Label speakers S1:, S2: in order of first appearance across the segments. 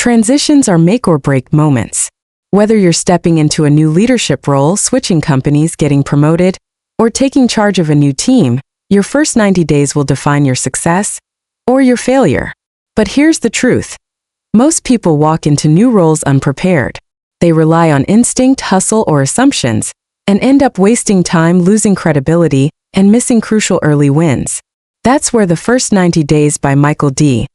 S1: Transitions are make or break moments. Whether you're stepping into a new leadership role, switching companies, getting promoted, or taking charge of a new team, your first 90 days will define your success or your failure. But here's the truth. Most people walk into new roles unprepared. They rely on instinct, hustle, or assumptions, and end up wasting time, losing credibility, and missing crucial early wins. That's where The First 90 Days by Michael D.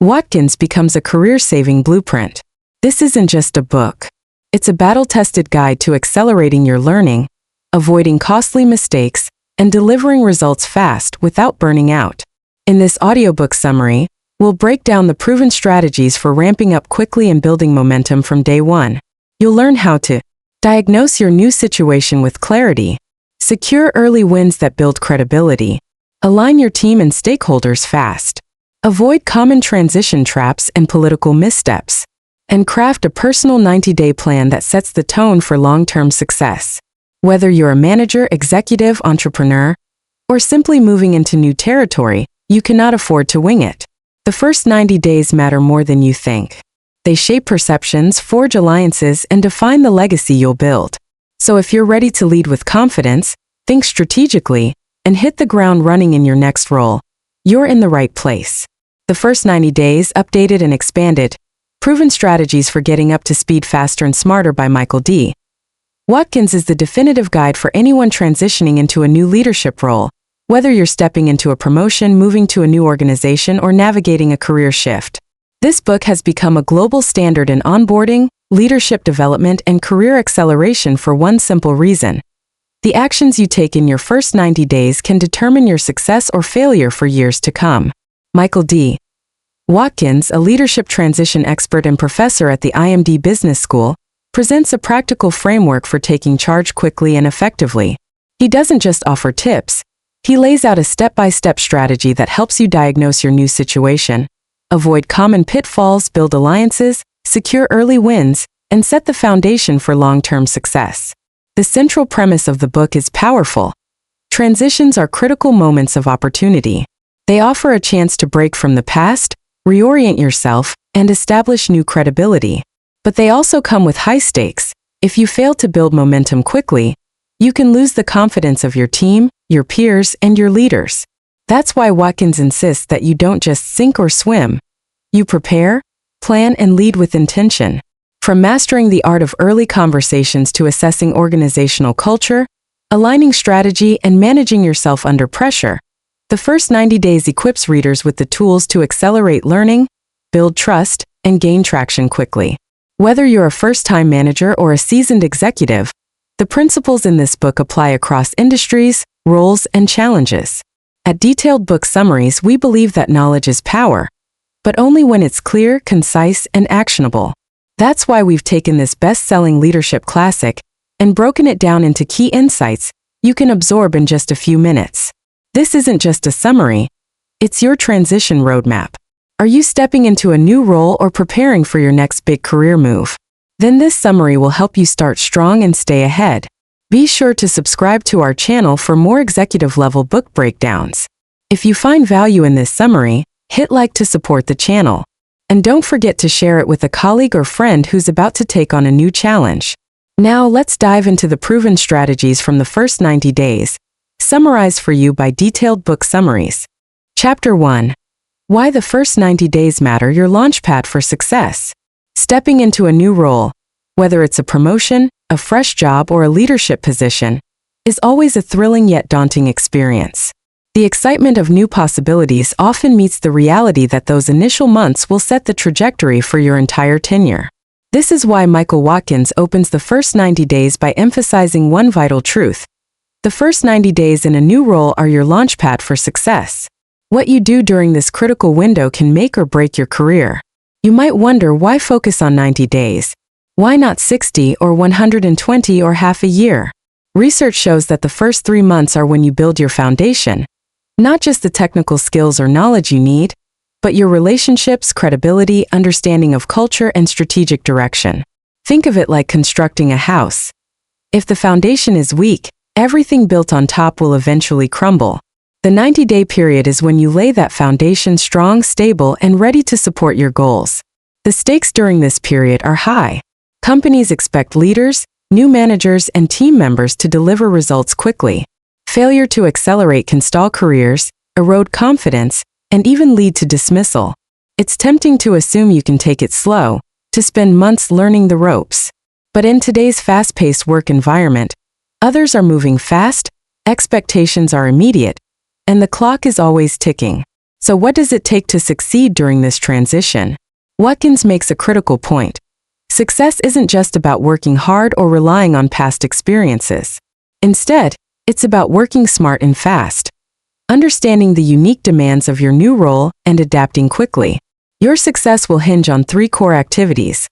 S1: Watkins becomes a career-saving blueprint. This isn't just a book. It's a battle-tested guide to accelerating your learning, avoiding costly mistakes, and delivering results fast without burning out. In this audiobook summary, we'll break down the proven strategies for ramping up quickly and building momentum from day one. You'll learn how to diagnose your new situation with clarity, secure early wins that build credibility, align your team and stakeholders fast, avoid common transition traps and political missteps, and craft a personal 90-day plan that sets the tone for long-term success. Whether you're a manager, executive, entrepreneur, or simply moving into new territory, you cannot afford to wing it. The first 90 days matter more than you think. They shape perceptions, forge alliances, and define the legacy you'll build. So if you're ready to lead with confidence, think strategically, and hit the ground running in your next role, you're in the right place. The First 90 Days, Updated and Expanded, Proven Strategies for Getting Up to Speed Faster and Smarter by Michael D. Watkins is the definitive guide for anyone transitioning into a new leadership role, whether you're stepping into a promotion, moving to a new organization, or navigating a career shift. This book has become a global standard in onboarding, leadership development, and career acceleration for one simple reason. The actions you take in your first 90 days can determine your success or failure for years to come. Michael D. Watkins, a leadership transition expert and professor at the IMD Business School, presents a practical framework for taking charge quickly and effectively. He doesn't just offer tips. He lays out a step-by-step strategy that helps you diagnose your new situation, avoid common pitfalls, build alliances, secure early wins, and set the foundation for long-term success. The central premise of the book is powerful. Transitions are critical moments of opportunity. They offer a chance to break from the past, reorient yourself, and establish new credibility. But they also come with high stakes. If you fail to build momentum quickly, you can lose the confidence of your team, your peers, and your leaders. That's why Watkins insists that you don't just sink or swim. You prepare, plan, and lead with intention. From mastering the art of early conversations to assessing organizational culture, aligning strategy, and managing yourself under pressure, The First 90 Days equips readers with the tools to accelerate learning, build trust, and gain traction quickly. Whether you're a first-time manager or a seasoned executive, the principles in this book apply across industries, roles, and challenges. At Detailed Book Summaries, we believe that knowledge is power, but only when it's clear, concise, and actionable. That's why we've taken this best-selling leadership classic and broken it down into key insights you can absorb in just a few minutes. This isn't just a summary, it's your transition roadmap. Are you stepping into a new role or preparing for your next big career move? Then this summary will help you start strong and stay ahead. Be sure to subscribe to our channel for more executive-level book breakdowns. If you find value in this summary, hit like to support the channel. And don't forget to share it with a colleague or friend who's about to take on a new challenge. Now let's dive into the proven strategies from the first 90 days, summarized for you by Detailed Book Summaries. Chapter 1. Why the first 90 days matter, your launchpad for success. Stepping into a new role, whether it's a promotion, a fresh job, or a leadership position, is always a thrilling yet daunting experience. The excitement of new possibilities often meets the reality that those initial months will set the trajectory for your entire tenure. This is why Michael Watkins opens the first 90 days by emphasizing one vital truth. The first 90 days in a new role are your launchpad for success. What you do during this critical window can make or break your career. You might wonder, why focus on 90 days? Why not 60 or 120 or half a year? Research shows that the first 3 months are when you build your foundation. Not just the technical skills or knowledge you need, but your relationships, credibility, understanding of culture, and strategic direction. Think of it like constructing a house. If the foundation is weak, everything built on top will eventually crumble. The 90-day period is when you lay that foundation strong, stable, and ready to support your goals. The stakes during this period are high. Companies expect leaders, new managers, and team members to deliver results quickly. Failure to accelerate can stall careers, erode confidence, and even lead to dismissal. It's tempting to assume you can take it slow, to spend months learning the ropes. But in today's fast-paced work environment, others are moving fast, expectations are immediate, and the clock is always ticking. So what does it take to succeed during this transition? Watkins makes a critical point. Success isn't just about working hard or relying on past experiences. Instead, it's about working smart and fast, understanding the unique demands of your new role and adapting quickly. Your success will hinge on 3 core activities: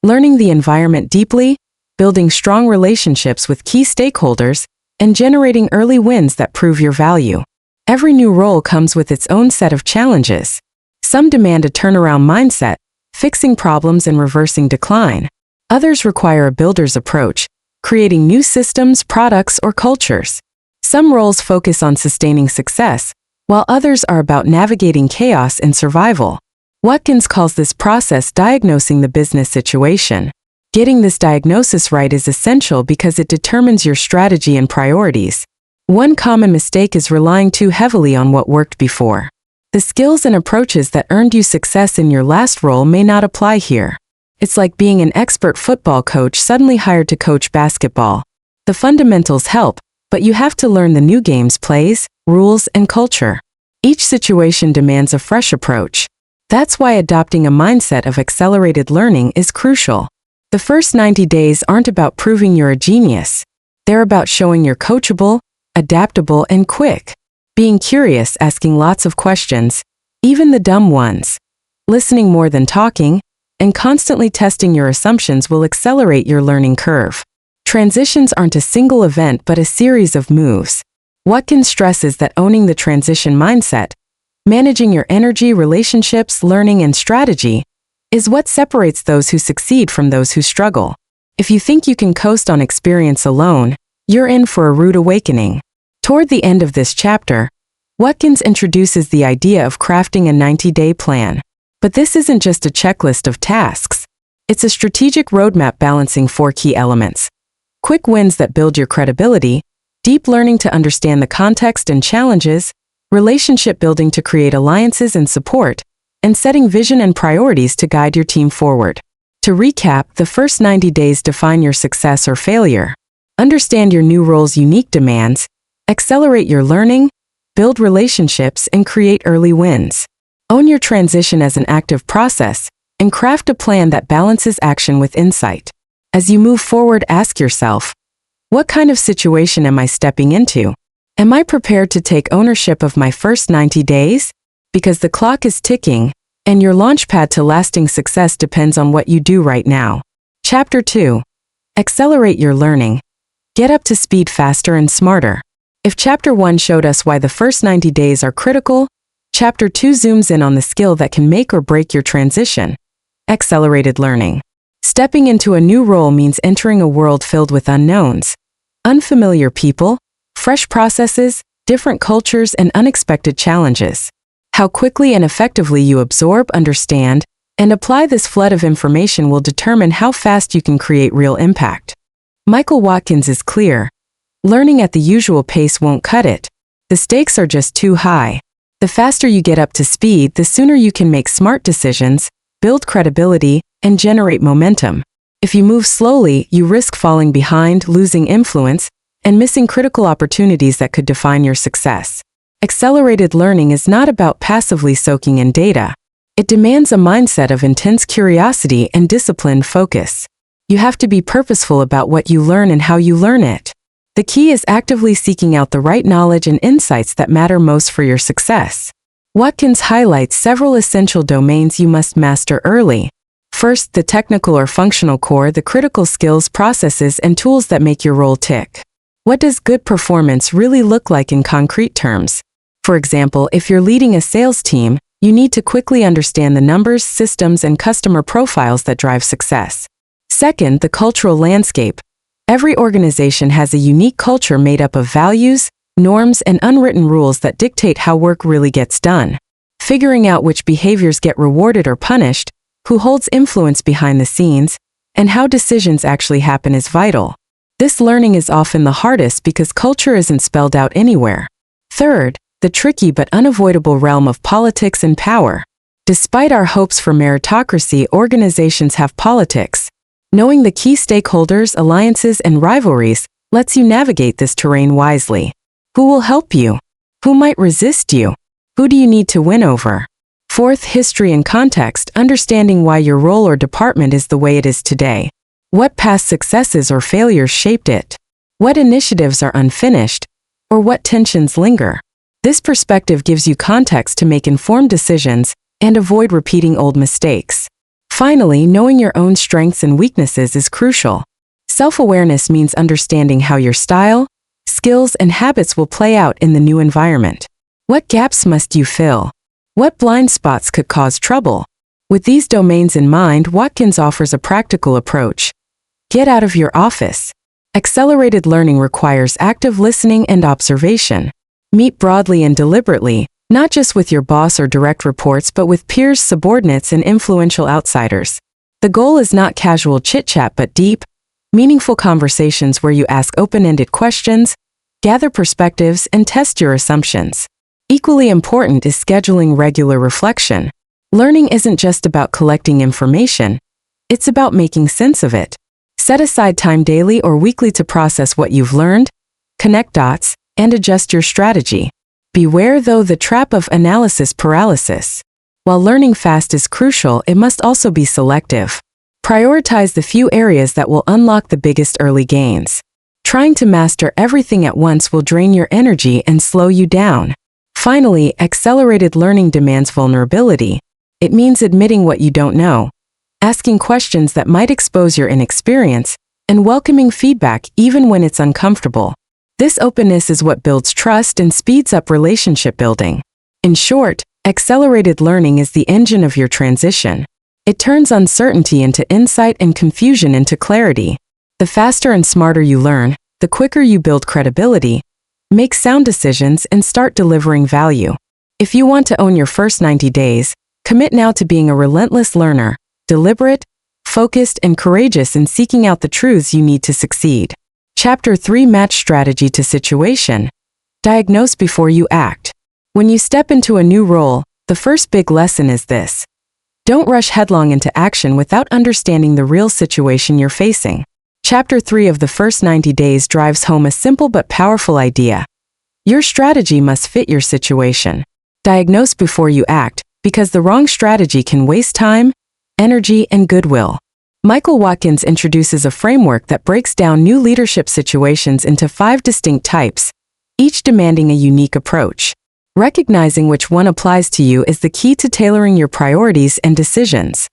S1: learning the environment deeply, building strong relationships with key stakeholders, and generating early wins that prove your value. Every new role comes with its own set of challenges. Some demand a turnaround mindset, fixing problems and reversing decline. Others require a builder's approach, creating new systems, products, or cultures. Some roles focus on sustaining success, while others are about navigating chaos and survival. Watkins calls this process diagnosing the business situation. Getting this diagnosis right is essential because it determines your strategy and priorities. One common mistake is relying too heavily on what worked before. The skills and approaches that earned you success in your last role may not apply here. It's like being an expert football coach suddenly hired to coach basketball. The fundamentals help, but you have to learn the new game's plays, rules, and culture. Each situation demands a fresh approach. That's why adopting a mindset of accelerated learning is crucial. The first 90 days aren't about proving you're a genius. They're about showing you're coachable, adaptable, and quick. Being curious, asking lots of questions, even the dumb ones, listening more than talking, and constantly testing your assumptions will accelerate your learning curve. Transitions aren't a single event but a series of moves. Watkins stresses that owning the transition mindset, managing your energy, relationships, learning, and strategy, is what separates those who succeed from those who struggle. If you think you can coast on experience alone, you're in for a rude awakening. Toward the end of this chapter, Watkins introduces the idea of crafting a 90-day plan. But this isn't just a checklist of tasks. It's a strategic roadmap balancing 4 key elements: quick wins that build your credibility, deep learning to understand the context and challenges, relationship building to create alliances and support, and setting vision and priorities to guide your team forward. To recap, the first 90 days define your success or failure. Understand your new role's unique demands, accelerate your learning, build relationships, and create early wins. Own your transition as an active process, and craft a plan that balances action with insight. As you move forward, ask yourself, what kind of situation am I stepping into? Am I prepared to take ownership of my first 90 days? Because the clock is ticking, and your launchpad to lasting success depends on what you do right now. Chapter 2. Accelerate your learning. Get up to speed faster and smarter. If Chapter 1 showed us why the first 90 days are critical, Chapter 2 zooms in on the skill that can make or break your transition: accelerated learning. Stepping into a new role means entering a world filled with unknowns, unfamiliar people, fresh processes, different cultures, and unexpected challenges. How quickly and effectively you absorb, understand, and apply this flood of information will determine how fast you can create real impact. Michael Watkins is clear. Learning at the usual pace won't cut it. The stakes are just too high. The faster you get up to speed, the sooner you can make smart decisions, build credibility, and generate momentum. If you move slowly, you risk falling behind, losing influence, and missing critical opportunities that could define your success. Accelerated learning is not about passively soaking in data. It demands a mindset of intense curiosity and disciplined focus. You have to be purposeful about what you learn and how you learn it. The key is actively seeking out the right knowledge and insights that matter most for your success. Watkins highlights several essential domains you must master early. First, the technical or functional core, the critical skills, processes, and tools that make your role tick. What does good performance really look like in concrete terms? For example, if you're leading a sales team, you need to quickly understand the numbers, systems, and customer profiles that drive success. Second, the cultural landscape. Every organization has a unique culture made up of values, norms, and unwritten rules that dictate how work really gets done. Figuring out which behaviors get rewarded or punished, who holds influence behind the scenes, and how decisions actually happen is vital. This learning is often the hardest because culture isn't spelled out anywhere. Third, the tricky but unavoidable realm of politics and power. Despite our hopes for meritocracy, organizations have politics. Knowing the key stakeholders, alliances, and rivalries lets you navigate this terrain wisely. Who will help you? Who might resist you? Who do you need to win over? Fourth, history and context, understanding why your role or department is the way it is today. What past successes or failures shaped it? What initiatives are unfinished? Or what tensions linger? This perspective gives you context to make informed decisions and avoid repeating old mistakes. Finally, knowing your own strengths and weaknesses is crucial. Self-awareness means understanding how your style, skills, and habits will play out in the new environment. What gaps must you fill? What blind spots could cause trouble? With these domains in mind, Watkins offers a practical approach. Get out of your office. Accelerated learning requires active listening and observation. Meet broadly and deliberately, not just with your boss or direct reports, but with peers, subordinates, and influential outsiders. The goal is not casual chit-chat, but deep, meaningful conversations where you ask open-ended questions, gather perspectives, and test your assumptions. Equally important is scheduling regular reflection. Learning isn't just about collecting information, it's about making sense of it. Set aside time daily or weekly to process what you've learned, connect dots, and adjust your strategy. Beware, though, the trap of analysis paralysis. While learning fast is crucial, it must also be selective. Prioritize the few areas that will unlock the biggest early gains. Trying to master everything at once will drain your energy and slow you down. Finally, accelerated learning demands vulnerability. It means admitting what you don't know, asking questions that might expose your inexperience, and welcoming feedback even when it's uncomfortable. This openness is what builds trust and speeds up relationship building. In short, accelerated learning is the engine of your transition. It turns uncertainty into insight and confusion into clarity. The faster and smarter you learn, the quicker you build credibility, make sound decisions, and start delivering value. If you want to own your first 90 days, commit now to being a relentless learner, deliberate, focused, and courageous in seeking out the truths you need to succeed. Chapter 3: Match strategy to situation. Diagnose before you act. When you step into a new role, the first big lesson is this: don't rush headlong into action without understanding the real situation you're facing. Chapter 3 of the first 90 days drives home a simple but powerful idea. Your strategy must fit your situation. Diagnose before you act, because the wrong strategy can waste time, energy, and goodwill. Michael Watkins introduces a framework that breaks down new leadership situations into 5 distinct types, each demanding a unique approach. Recognizing which one applies to you is the key to tailoring your priorities and decisions.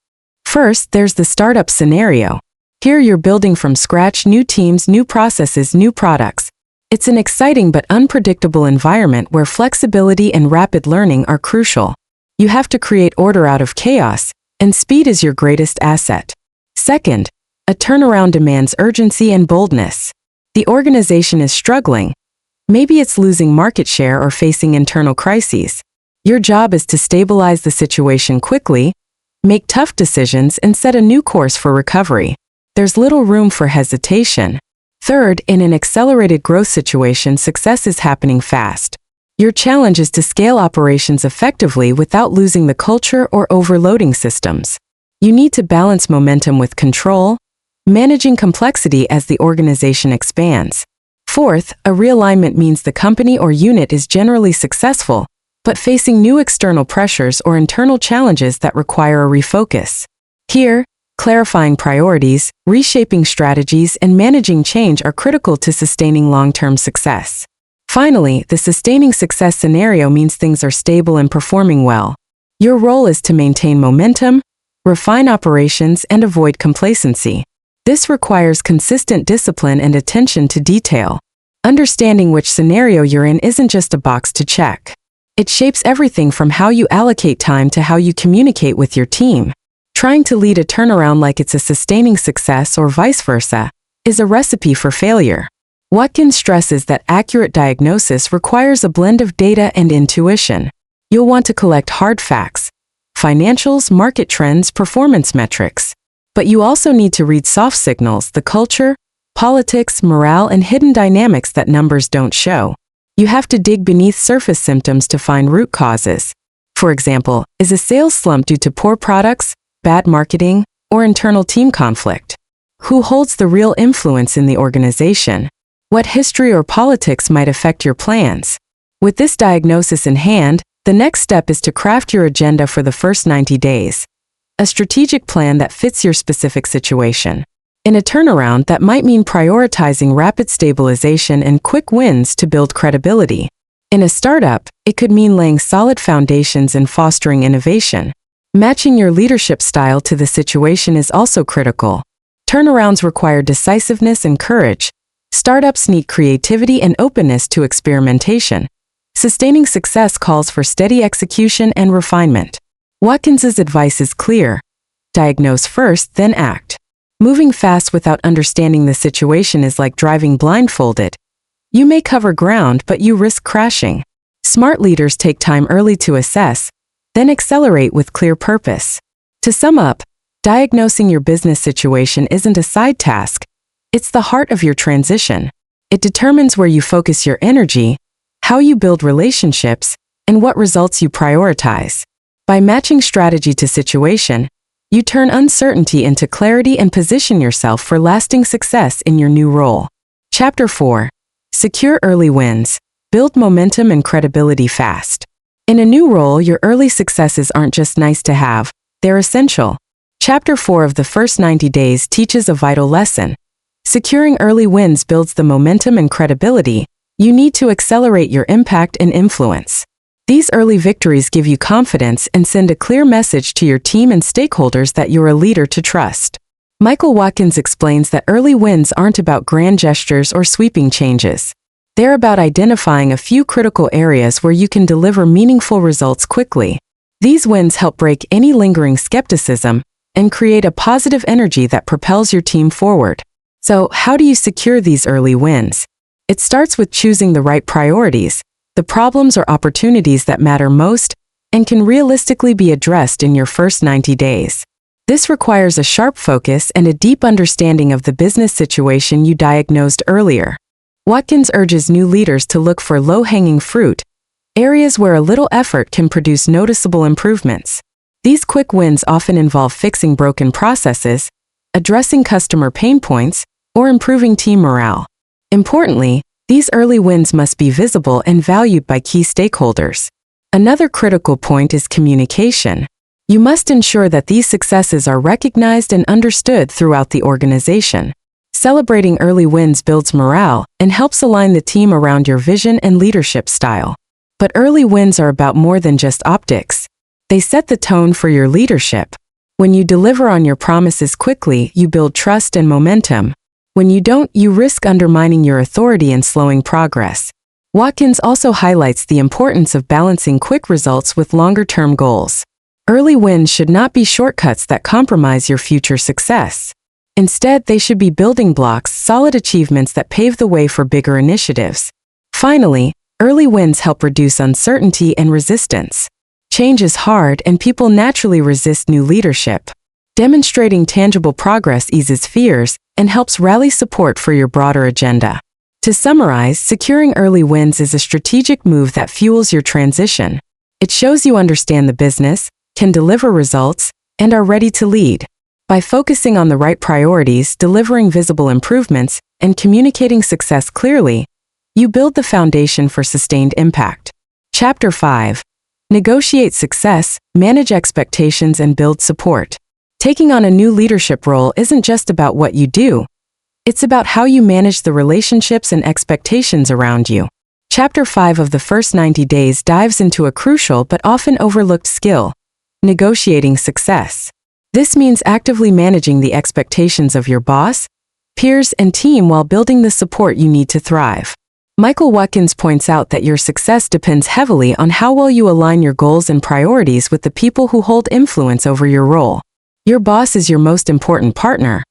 S1: First, there's the startup scenario. Here you're building from scratch, new teams, new processes, new products. It's an exciting but unpredictable environment where flexibility and rapid learning are crucial. You have to create order out of chaos, and speed is your greatest asset. Second, a turnaround demands urgency and boldness. The organization is struggling. Maybe it's losing market share or facing internal crises. Your job is to stabilize the situation quickly, make tough decisions, and set a new course for recovery. There's little room for hesitation. Third, in an accelerated growth situation, success is happening fast. Your challenge is to scale operations effectively without losing the culture or overloading systems. You need to balance momentum with control, managing complexity as the organization expands. Fourth, a realignment means the company or unit is generally successful, but facing new external pressures or internal challenges that require a refocus. Here, clarifying priorities, reshaping strategies, and managing change are critical to sustaining long-term success. Finally, the sustaining success scenario means things are stable and performing well. Your role is to maintain momentum, refine operations, and avoid complacency. This requires consistent discipline and attention to detail. Understanding which scenario you're in isn't just a box to check. It shapes everything from how you allocate time to how you communicate with your team. Trying to lead a turnaround like it's a sustaining success or vice versa is a recipe for failure. Watkins stresses that accurate diagnosis requires a blend of data and intuition. You'll want to collect hard facts, financials, market trends, performance metrics. But you also need to read soft signals, the culture, politics, morale, and hidden dynamics that numbers don't show. You have to dig beneath surface symptoms to find root causes. For example, is a sales slump due to poor products, bad marketing, or internal team conflict? Who holds the real influence in the organization? What history or politics might affect your plans? With this diagnosis in hand, the next step is to craft your agenda for the first 90 days. A strategic plan that fits your specific situation. In a turnaround, that might mean prioritizing rapid stabilization and quick wins to build credibility. In a startup, it could mean laying solid foundations and fostering innovation. Matching your leadership style to the situation is also critical. Turnarounds require decisiveness and courage. Startups need creativity and openness to experimentation. Sustaining success calls for steady execution and refinement. Watkins's advice is clear. Diagnose first, then act. Moving fast without understanding the situation is like driving blindfolded. You may cover ground, but you risk crashing. Smart leaders take time early to assess, then accelerate with clear purpose. To sum up, diagnosing your business situation isn't a side task. It's the heart of your transition. It determines where you focus your energy, how you build relationships, and what results you prioritize. By matching strategy to situation, you turn uncertainty into clarity and position yourself for lasting success in your new role. Chapter 4. Secure early wins. Build momentum and credibility fast. In a new role, your early successes aren't just nice to have, they're essential. Chapter 4 of the first 90 days teaches a vital lesson. Securing early wins builds the momentum and credibility you need to accelerate your impact and influence. These early victories give you confidence and send a clear message to your team and stakeholders that you're a leader to trust. Michael Watkins explains that early wins aren't about grand gestures or sweeping changes. They're about identifying a few critical areas where you can deliver meaningful results quickly. These wins help break any lingering skepticism and create a positive energy that propels your team forward. So, how do you secure these early wins? It starts with choosing the right priorities, the problems or opportunities that matter most and can realistically be addressed in your first 90 days. This requires a sharp focus and a deep understanding of the business situation you diagnosed earlier. Watkins urges new leaders to look for low-hanging fruit, areas where a little effort can produce noticeable improvements. These quick wins often involve fixing broken processes, addressing customer pain points, or improving team morale. Importantly, these early wins must be visible and valued by key stakeholders. Another critical point is communication. You must ensure that these successes are recognized and understood throughout the organization. Celebrating early wins builds morale and helps align the team around your vision and leadership style. But early wins are about more than just optics. They set the tone for your leadership. When you deliver on your promises quickly, you build trust and momentum. When you don't, you risk undermining your authority and slowing progress. Watkins also highlights the importance of balancing quick results with longer-term goals. Early wins should not be shortcuts that compromise your future success. Instead, they should be building blocks, solid achievements that pave the way for bigger initiatives. Finally, early wins help reduce uncertainty and resistance. Change is hard and people naturally resist new leadership. Demonstrating tangible progress eases fears and helps rally support for your broader agenda. To summarize, securing early wins is a strategic move that fuels your transition. It shows you understand the business, can deliver results, and are ready to lead. By focusing on the right priorities, delivering visible improvements, and communicating success clearly, you build the foundation for sustained impact. Chapter 5. Negotiate success, manage expectations, and build support. Taking on a new leadership role isn't just about what you do. It's about how you manage the relationships and expectations around you. Chapter 5 of the first 90 days dives into a crucial but often overlooked skill: negotiating success. This means actively managing the expectations of your boss, peers, and team while building the support you need to thrive. Michael Watkins points out that your success depends heavily on how well you align your goals and priorities with the people who hold influence over your role. Your boss is your most important partner,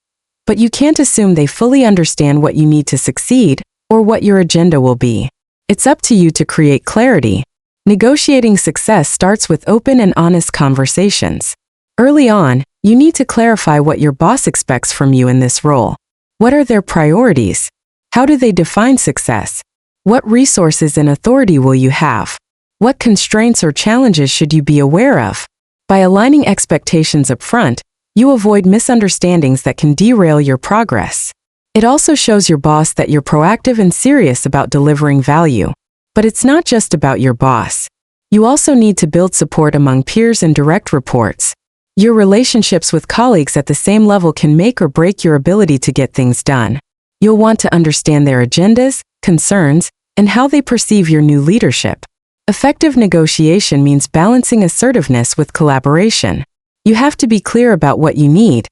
S1: but you can't assume they fully understand what you need to succeed or what your agenda will be. It's up to you to create clarity, Negotiating success starts with open and honest conversations. Early on, you need to clarify what your boss expects from you in this role. What are their priorities? How do they define success? What resources and authority will you have? What constraints or challenges should you be aware of? By aligning expectations up front, you avoid misunderstandings that can derail your progress. It also shows your boss that you're proactive and serious about delivering value. But it's not just about your boss. You also need to build support among peers and direct reports. Your relationships with colleagues at the same level can make or break your ability to get things done. You'll want to understand their agendas, concerns, and how they perceive your new leadership. Effective negotiation means balancing assertiveness with collaboration. You have to be clear about what you need,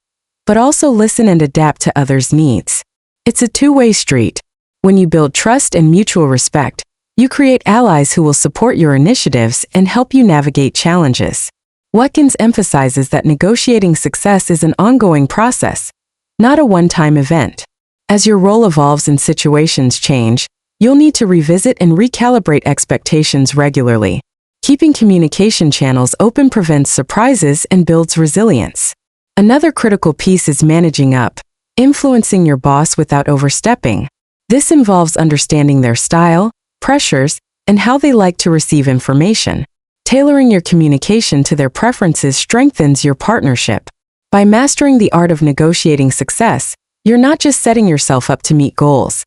S1: but also listen and adapt to others' needs. It's a two-way street. When you build trust and mutual respect, you create allies who will support your initiatives and help you navigate challenges. Watkins emphasizes that negotiating success is an ongoing process, not a one-time event. As your role evolves and situations change, you'll need to revisit and recalibrate expectations regularly. Keeping communication channels open prevents surprises and builds resilience. Another critical piece is managing up, influencing your boss without overstepping. This involves understanding their style, pressures, and how they like to receive information. Tailoring your communication to their preferences strengthens your partnership. By mastering the art of negotiating success, you're not just setting yourself up to meet goals.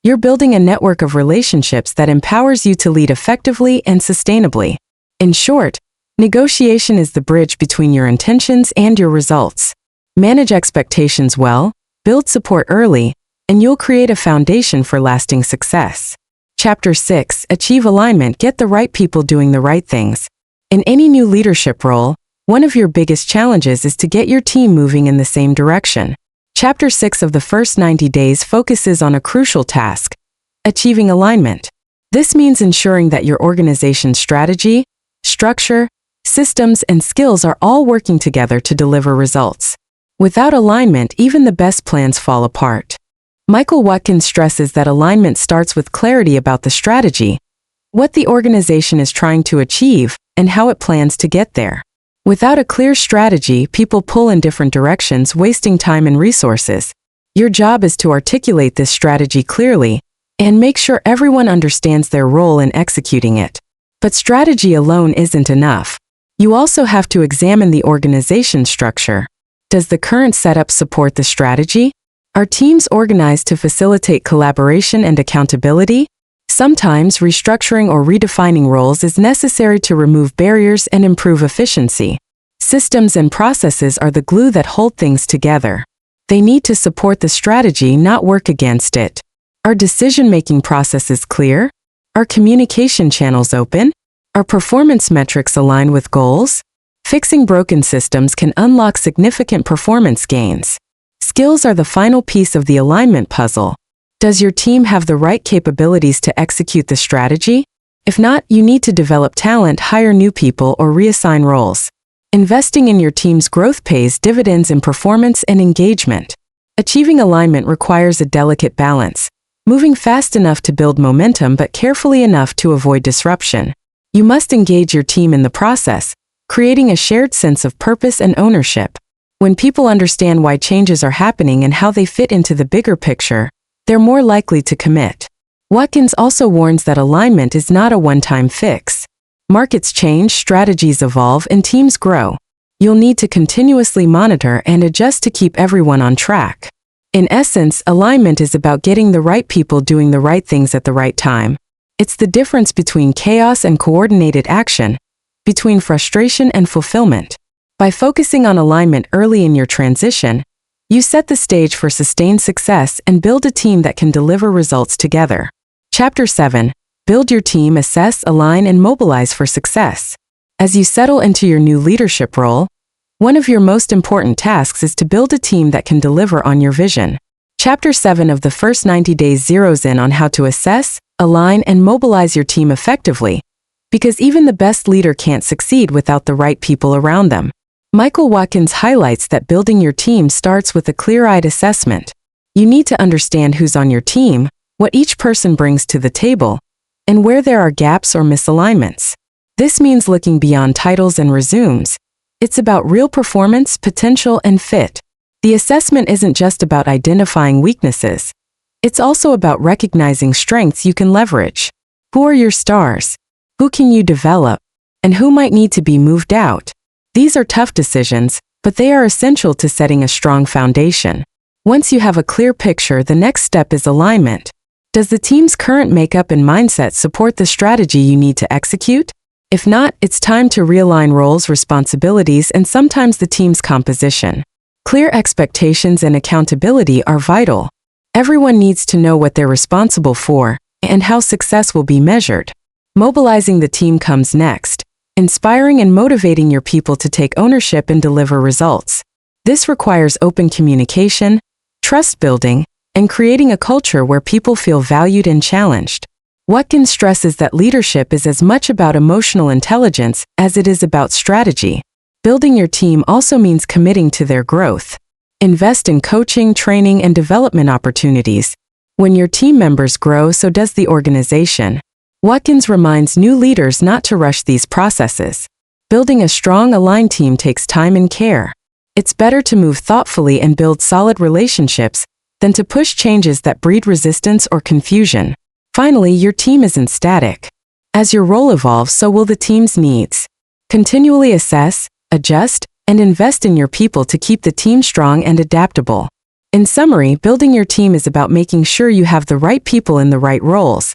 S1: You're building a network of relationships that empowers you to lead effectively and sustainably. In short, negotiation is the bridge between your intentions and your results. Manage expectations well, build support early, and you'll create a foundation for lasting success. Chapter 6: Achieve alignment. Get the right people doing the right things. In any new leadership role, one of your biggest challenges is to get your team moving in the same direction. Chapter 6 of the first 90 days focuses on a crucial task: achieving alignment. This means ensuring that your organization's strategy, structure, systems, and skills are all working together to deliver results. Without alignment, even the best plans fall apart. Watkins stresses that alignment starts with clarity about the strategy, what the organization is trying to achieve, and how it plans to get there. Without a clear strategy, people pull in different directions, wasting time and resources. Your job is to articulate this strategy clearly and make sure everyone understands their role in executing it. But strategy alone isn't enough. You also have to examine the organization structure. Does the current setup support the strategy? Are teams organized to facilitate collaboration and accountability? Sometimes restructuring or redefining roles is necessary to remove barriers and improve efficiency. Systems and processes are the glue that hold things together. They need to support the strategy, not work against it. Are decision-making processes clear? Are communication channels open? Are performance metrics aligned with goals? Fixing broken systems can unlock significant performance gains. Skills are the final piece of the alignment puzzle. Does your team have the right capabilities to execute the strategy? If not, you need to develop talent, hire new people, or reassign roles. Investing in your team's growth pays dividends in performance and engagement. Achieving alignment requires a delicate balance, moving fast enough to build momentum but carefully enough to avoid disruption. You must engage your team in the process, creating a shared sense of purpose and ownership. When people understand why changes are happening and how they fit into the bigger picture, they're more likely to commit. Watkins also warns that alignment is not a one-time fix. Markets change, strategies evolve, and teams grow. You'll need to continuously monitor and adjust to keep everyone on track. In essence, alignment is about getting the right people doing the right things at the right time. It's the difference between chaos and coordinated action, between frustration and fulfillment. By focusing on alignment early in your transition, you set the stage for sustained success and build a team that can deliver results together. Chapter 7: Build your team, assess, align, and mobilize for success. As you settle into your new leadership role, one of your most important tasks is to build a team that can deliver on your vision. Chapter 7 of the first 90 days zeroes in on how to assess, align, and mobilize your team effectively, because even the best leader can't succeed without the right people around them. Watkins highlights that building your team starts with a clear-eyed assessment. You need to understand who's on your team, what each person brings to the table, and where there are gaps or misalignments. This means looking beyond titles and resumes. It's about real performance, potential, and fit. The assessment isn't just about identifying weaknesses. It's also about recognizing strengths you can leverage. Who are your stars? Who can you develop? And who might need to be moved out? These are tough decisions, but they are essential to setting a strong foundation. Once you have a clear picture, the next step is alignment. Does the team's current makeup and mindset support the strategy you need to execute? If not, it's time to realign roles, responsibilities, and sometimes the team's composition. Clear expectations and accountability are vital. Everyone needs to know what they're responsible for and how success will be measured. Mobilizing the team comes next, inspiring and motivating your people to take ownership and deliver results. This requires open communication, trust building, and creating a culture where people feel valued and challenged. Watkins stresses that leadership is as much about emotional intelligence as it is about strategy. Building your team also means committing to their growth. Invest in coaching, training, and development opportunities. When your team members grow, so does the organization. Watkins reminds new leaders not to rush these processes. Building a strong, aligned team takes time and care. It's better to move thoughtfully and build solid relationships than to push changes that breed resistance or confusion. Finally, your team isn't static. As your role evolves, so will the team's needs. Continually assess, adjust, and invest in your people to keep the team strong and adaptable. In summary, building your team is about making sure you have the right people in the right roles,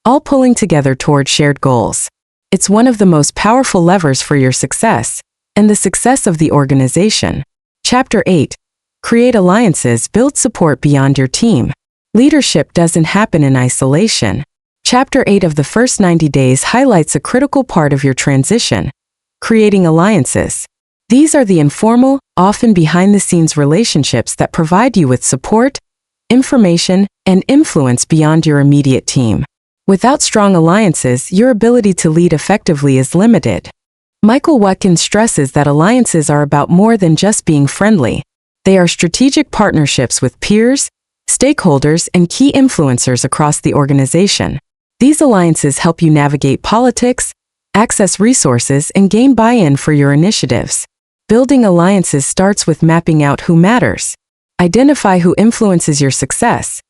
S1: all pulling together toward shared goals. It's one of the most powerful levers for your success and the success of the organization. Chapter 8. Create alliances, build support beyond your team. Leadership doesn't happen in isolation. Chapter 8 of the first 90 days highlights a critical part of your transition: creating alliances. These are the informal, often behind-the-scenes relationships that provide you with support, information, and influence beyond your immediate team. Without strong alliances, your ability to lead effectively is limited. Michael Watkins stresses that alliances are about more than just being friendly. They are strategic partnerships with peers, stakeholders, and key influencers across the organization. These alliances help you navigate politics, access resources, and gain buy-in for your initiatives. Building alliances starts with mapping out who matters. Identify who influences your success.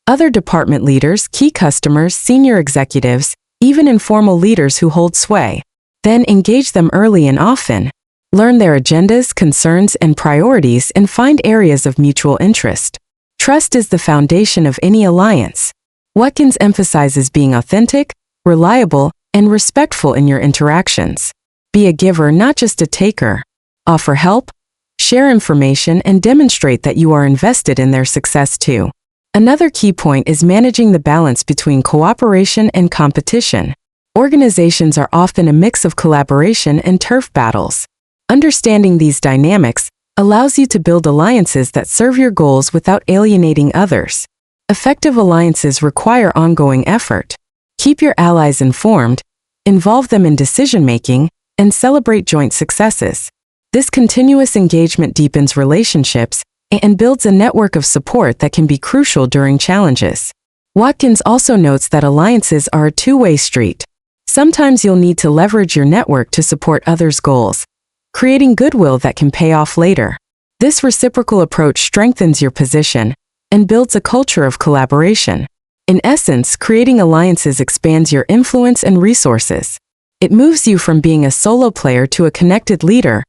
S1: Other department leaders, key customers, senior executives, even informal leaders who hold sway. Then engage them early and often. Learn their agendas, concerns, and priorities and find areas of mutual interest. Trust is the foundation of any alliance. Watkins emphasizes being authentic, reliable, and respectful in your interactions. Be a giver, not just a taker. Offer help, share information, and demonstrate that you are invested in their success too. Another key point is managing the balance between cooperation and competition. Organizations are often a mix of collaboration and turf battles. Understanding these dynamics allows you to build alliances that serve your goals without alienating others. Effective alliances require ongoing effort. Keep your allies informed, involve them in decision-making, and celebrate joint successes. This continuous engagement deepens relationships and builds a network of support that can be crucial during challenges. Watkins also notes that alliances are a two-way street. Sometimes you'll need to leverage your network to support others' goals, creating goodwill that can pay off later. This reciprocal approach strengthens your position and builds a culture of collaboration. In essence, creating alliances expands your influence and resources. It moves you from being a solo player to a connected leader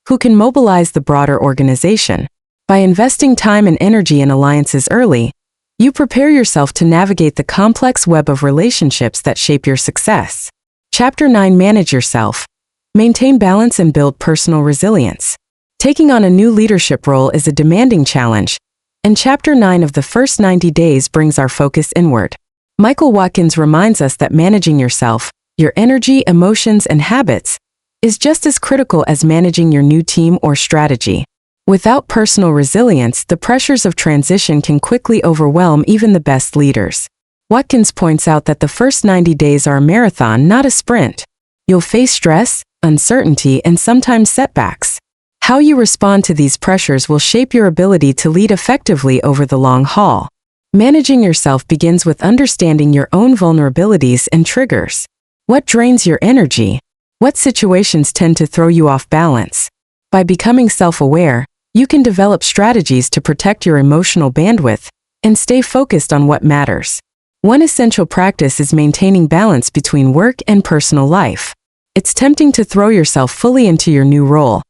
S1: who can mobilize the broader organization. By investing time and energy in alliances early, you prepare yourself to navigate the complex web of relationships that shape your success. Chapter 9. Manage yourself. Maintain balance and build personal resilience. Taking on a new leadership role is a demanding challenge, and Chapter 9 of the first 90 days brings our focus inward. Michael Watkins reminds us that managing yourself, your energy, emotions, and habits, is just as critical as managing your new team or strategy. Without personal resilience, the pressures of transition can quickly overwhelm even the best leaders. Watkins points out that the first 90 days are a marathon, not a sprint. You'll face stress, uncertainty, and sometimes setbacks. How you respond to these pressures will shape your ability to lead effectively over the long haul. Managing yourself begins with understanding your own vulnerabilities and triggers. What drains your energy? What situations tend to throw you off balance? By becoming self-aware, you can develop strategies to protect your emotional bandwidth and stay focused on what matters. One essential practice is maintaining balance between work and personal life. It's tempting to throw yourself fully into your new role,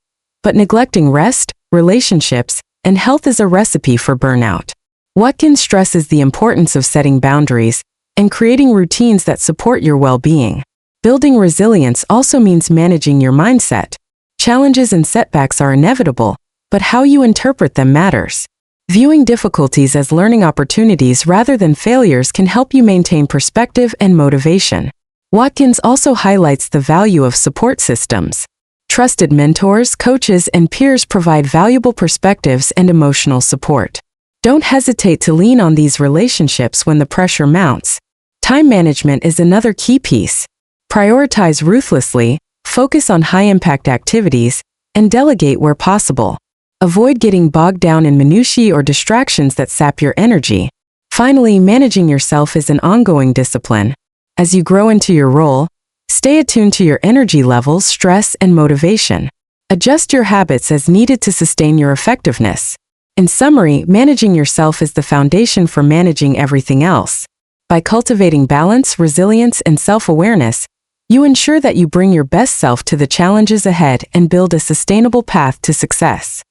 S1: but neglecting rest, relationships, and health is a recipe for burnout. Watkins stresses the importance of setting boundaries and creating routines that support your well-being. Building resilience also means managing your mindset. Challenges and setbacks are inevitable, but how you interpret them matters. Viewing difficulties as learning opportunities rather than failures can help you maintain perspective and motivation. Watkins also highlights the value of support systems. Trusted mentors, coaches, and peers provide valuable perspectives and emotional support. Don't hesitate to lean on these relationships when the pressure mounts. Time management is another key piece. Prioritize ruthlessly, focus on high-impact activities, and delegate where possible. Avoid getting bogged down in minutiae or distractions that sap your energy. Finally, managing yourself is an ongoing discipline. As you grow into your role, stay attuned to your energy levels, stress, and motivation. Adjust your habits as needed to sustain your effectiveness. In summary, managing yourself is the foundation for managing everything else. By cultivating balance, resilience, and self-awareness, you ensure that you bring your best self to the challenges ahead and build a sustainable path to success.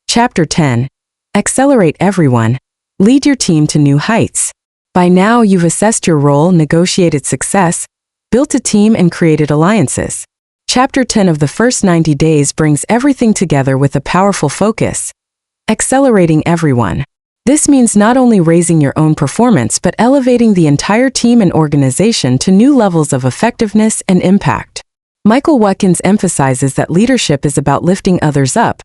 S1: Chapter 10. Accelerate everyone. Lead your team to new heights. By now, you've assessed your role, negotiated success, built a team, and created alliances. Chapter 10 of the first 90 days brings everything together with a powerful focus. Accelerating everyone. This means not only raising your own performance but elevating the entire team and organization to new levels of effectiveness and impact. Michael Watkins emphasizes that leadership is about lifting others up,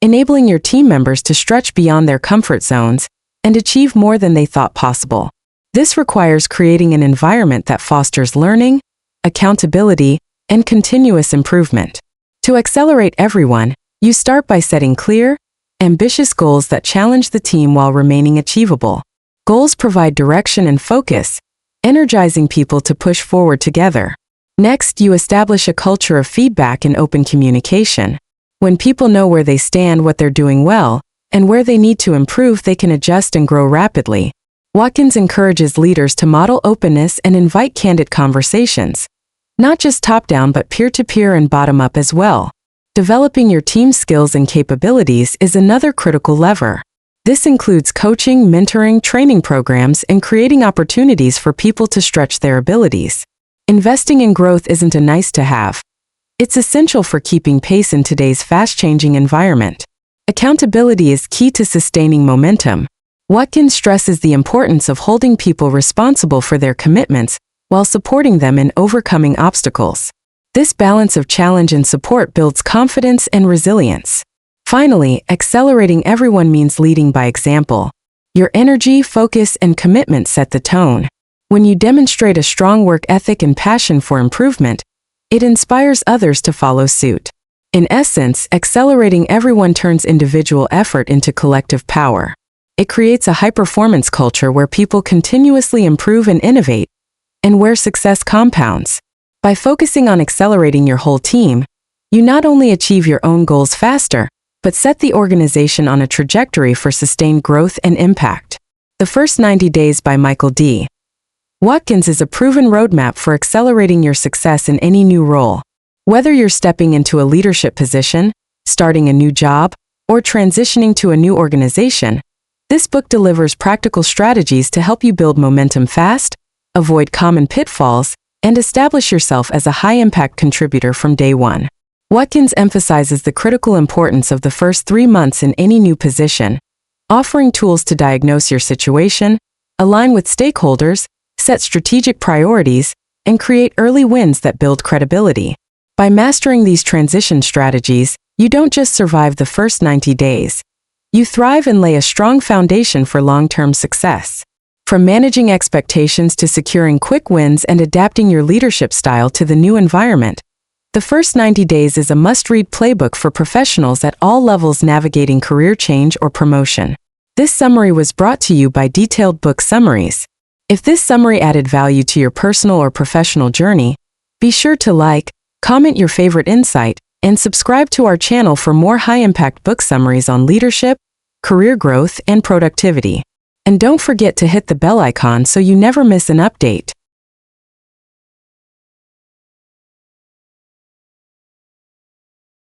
S1: enabling your team members to stretch beyond their comfort zones and achieve more than they thought possible. This requires creating an environment that fosters learning, accountability, and continuous improvement. To accelerate everyone, you start by setting clear, ambitious goals that challenge the team while remaining achievable. Goals provide direction and focus, energizing people to push forward together. Next, you establish a culture of feedback and open communication. When people know where they stand, what they're doing well, and where they need to improve, they can adjust and grow rapidly. Watkins encourages leaders to model openness and invite candid conversations, not just top-down but peer-to-peer and bottom-up as well. Developing your team's skills and capabilities is another critical lever. This includes coaching, mentoring, training programs, and creating opportunities for people to stretch their abilities. Investing in growth isn't a nice-to-have. It's essential for keeping pace in today's fast-changing environment. Accountability is key to sustaining momentum. Watkins stresses the importance of holding people responsible for their commitments while supporting them in overcoming obstacles. This balance of challenge and support builds confidence and resilience. Finally, accelerating everyone means leading by example. Your energy, focus, and commitment set the tone. When you demonstrate a strong work ethic and passion for improvement, it inspires others to follow suit. In essence, accelerating everyone turns individual effort into collective power. It creates a high-performance culture where people continuously improve and innovate, and where success compounds. By focusing on accelerating your whole team, you not only achieve your own goals faster, but set the organization on a trajectory for sustained growth and impact. The First 90 Days by Michael D. Watkins is a proven roadmap for accelerating your success in any new role. Whether you're stepping into a leadership position, starting a new job, or transitioning to a new organization, this book delivers practical strategies to help you build momentum fast, avoid common pitfalls, and establish yourself as a high-impact contributor from day one. Watkins emphasizes the critical importance of the first 3 months in any new position, offering tools to diagnose your situation, align with stakeholders, set strategic priorities, and create early wins that build credibility. By mastering these transition strategies, you don't just survive the first 90 days. You thrive and lay a strong foundation for long-term success. From managing expectations to securing quick wins and adapting your leadership style to the new environment, The First 90 Days is a must-read playbook for professionals at all levels navigating career change or promotion. This summary was brought to you by Detailed Book Summaries. If this summary added value to your personal or professional journey, be sure to like, comment your favorite insight, and subscribe to our channel for more high-impact book summaries on leadership, career growth, and productivity. And don't forget to hit the bell icon so you never miss an update.